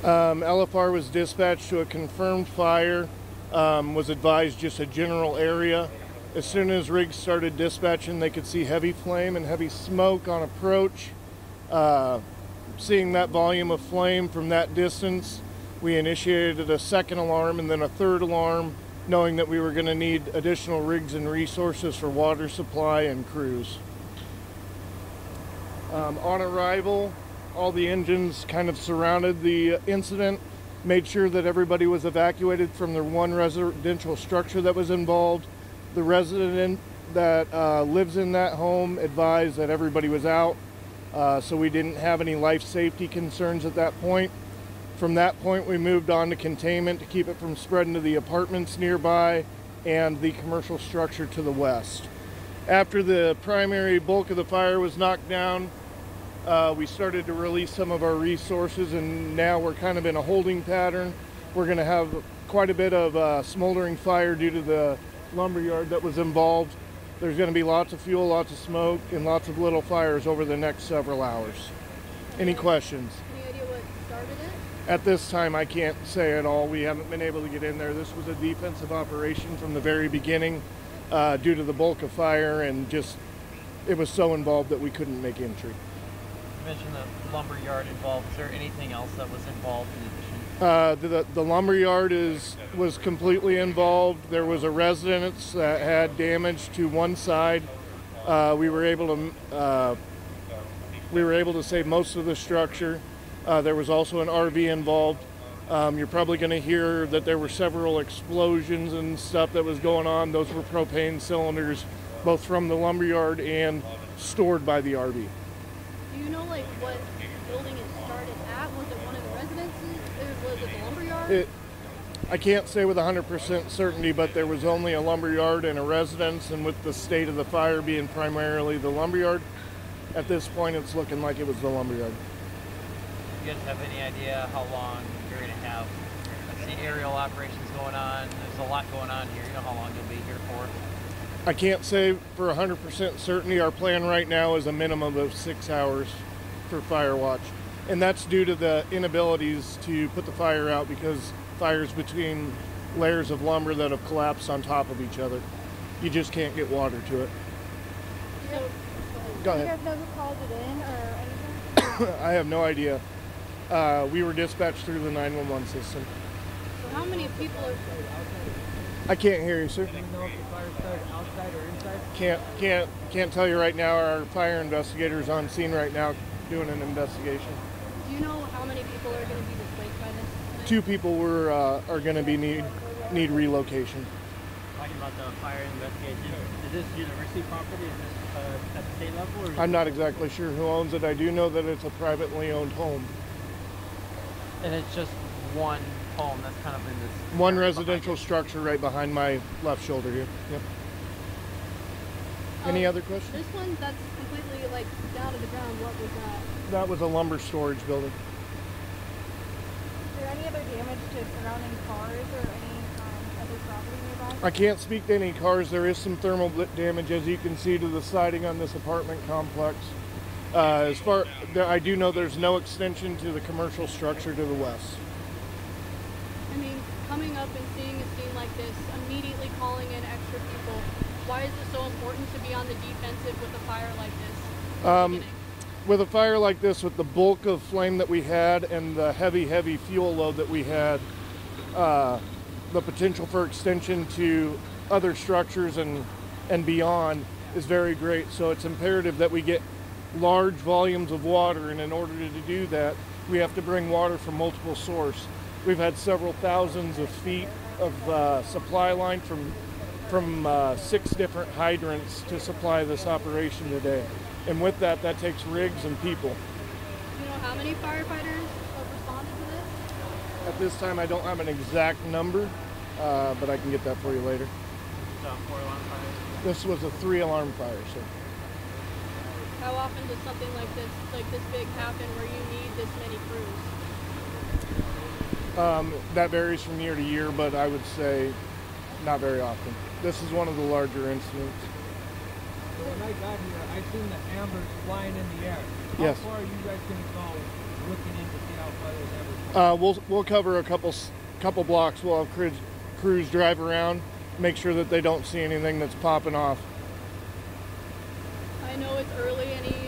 LFR was dispatched to a confirmed fire, was advised just a general area. As soon as rigs started dispatching, they could see heavy flame and heavy smoke on approach. Seeing that volume of flame from that distance, we initiated a second alarm and then a third alarm, knowing that we were going to need additional rigs and resources for water supply and crews. On arrival, all the engines kind of surrounded the incident, made sure that everybody was evacuated from the one residential structure that was involved. The resident that lives in that home advised that everybody was out, so we didn't have any life safety concerns at that point. From that point, we moved on to containment to keep it from spreading to the apartments nearby and the commercial structure to the west. After the primary bulk of the fire was knocked down, we started to release some of our resources, and now we're kind of in a holding pattern. We're going to have quite a bit of smoldering fire due to the lumberyard that was involved. There's going to be lots of fuel, lots of smoke, and lots of little fires over the next several hours. Any questions? Any idea what started it? At this time, I can't say at all. We haven't been able to get in there. This was a defensive operation from the very beginning due to the bulk of fire, and just it was so involved that we couldn't make entry. You mentioned the lumberyard involved. Is there anything else that was involved in addition? The lumberyard was completely involved. There was a residence that had damage to one side. We were able to save most of the structure. There was also an RV involved. You're probably going to hear that there were several explosions and stuff that was going on. Those were propane cylinders, both from the lumberyard and stored by the RV. Do you know like what building it started at? Was it one of the residences, or was it the lumberyard? I can't say with 100% certainty, but there was only a lumberyard and a residence, and with the state of the fire being primarily the lumberyard, at this point it's looking like it was the lumberyard. Do you guys have any idea how long you're going to have, let's say, aerial operations going on? There's a lot going on here. You know how long you'll be here for? I can't say for 100% certainty. Our plan right now is a minimum of 6 hours for fire watch. And that's due to the inabilities to put the fire out because fires between layers of lumber that have collapsed on top of each other. You just can't get water to it. Go ahead. Do you guys know who called it in or anything? I have no idea. We were dispatched through the 911 system. So how many people are I can't hear you, sir. Do you know if the fire started outside or inside? Can't tell you right now. Our fire investigators on scene right now doing an investigation. Do you know how many people are going to be displaced by this? 2 people are going to be need relocation. Talking about the fire investigation, is this university property? Is this at the state level? Or I'm not exactly sure who owns it. I do know that it's a privately owned home. And it's just one home that's kind of in this... One residential structure right behind my left shoulder here. Yep. Any other questions? This one, that's completely like down to the ground. What was that? That was a lumber storage building. Is there any other damage to surrounding cars or any other property nearby? I can't speak to any cars. There is some thermal damage, as you can see, to the siding on this apartment complex. I do know there's no extension to the commercial structure to the west. I mean, coming up and seeing a scene like this, immediately calling in extra people, why is it so important to be on the defensive with a fire like this? With a fire like this, with the bulk of flame that we had and the heavy fuel load that we had, the potential for extension to other structures and beyond is very great. So it's imperative that we get large volumes of water, and in order to do that, we have to bring water from multiple sources. We've had several thousands of feet of supply line from 6 different hydrants to supply this operation today. And with that takes rigs and people. Do you know how many firefighters have responded to this? At this time, I don't have an exact number, but I can get that for you later. So 4 alarm fires? This was a 3-alarm fire, sir. How often does something like this big happen where you need this many crews? That varies from year to year, but I would say not very often. This is one of the larger incidents. So when I got here, I seen the ambers flying in the air. How Yes. far are you guys going to go looking in to see how if others ever? We'll cover a couple blocks. We'll have crews drive around, make sure that they don't see anything that's popping off. I know it's early. Any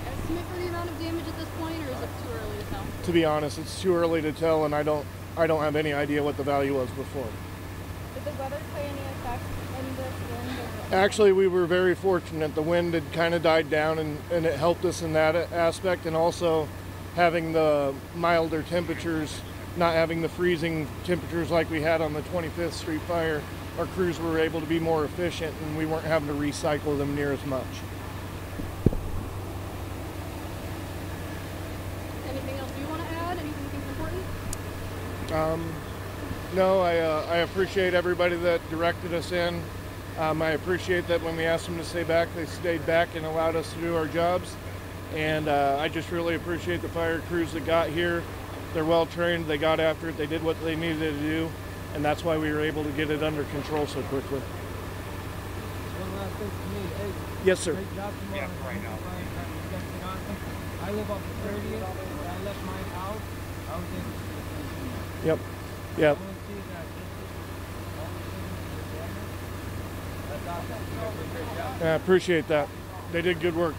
estimate for the amount of damage at this point, or is it too early to tell? To be honest, it's too early to tell, and I don't have any idea what the value was before. Did the weather play any effect in this wind? Actually, we were very fortunate. The wind had kind of died down, and it helped us in that aspect, and also having the milder temperatures, not having the freezing temperatures like we had on the 25th Street fire. Our crews were able to be more efficient, and we weren't having to recycle them near as much. Anything else you want to add? Anything you think is important? No, I appreciate everybody that directed us in. I appreciate that when we asked them to stay back, they stayed back and allowed us to do our jobs. And I just really appreciate the fire crews that got here. They're well trained, they got after it, they did what they needed to do, and that's why we were able to get it under control so quickly. One last thing for me. Hey, Yes, sir. great job tomorrow. Yeah, right now. I live off the 30th. I left mine out. I was able to Yep. Yep. I want to see that all the things that's awesome. Great job. I appreciate that. They did good work.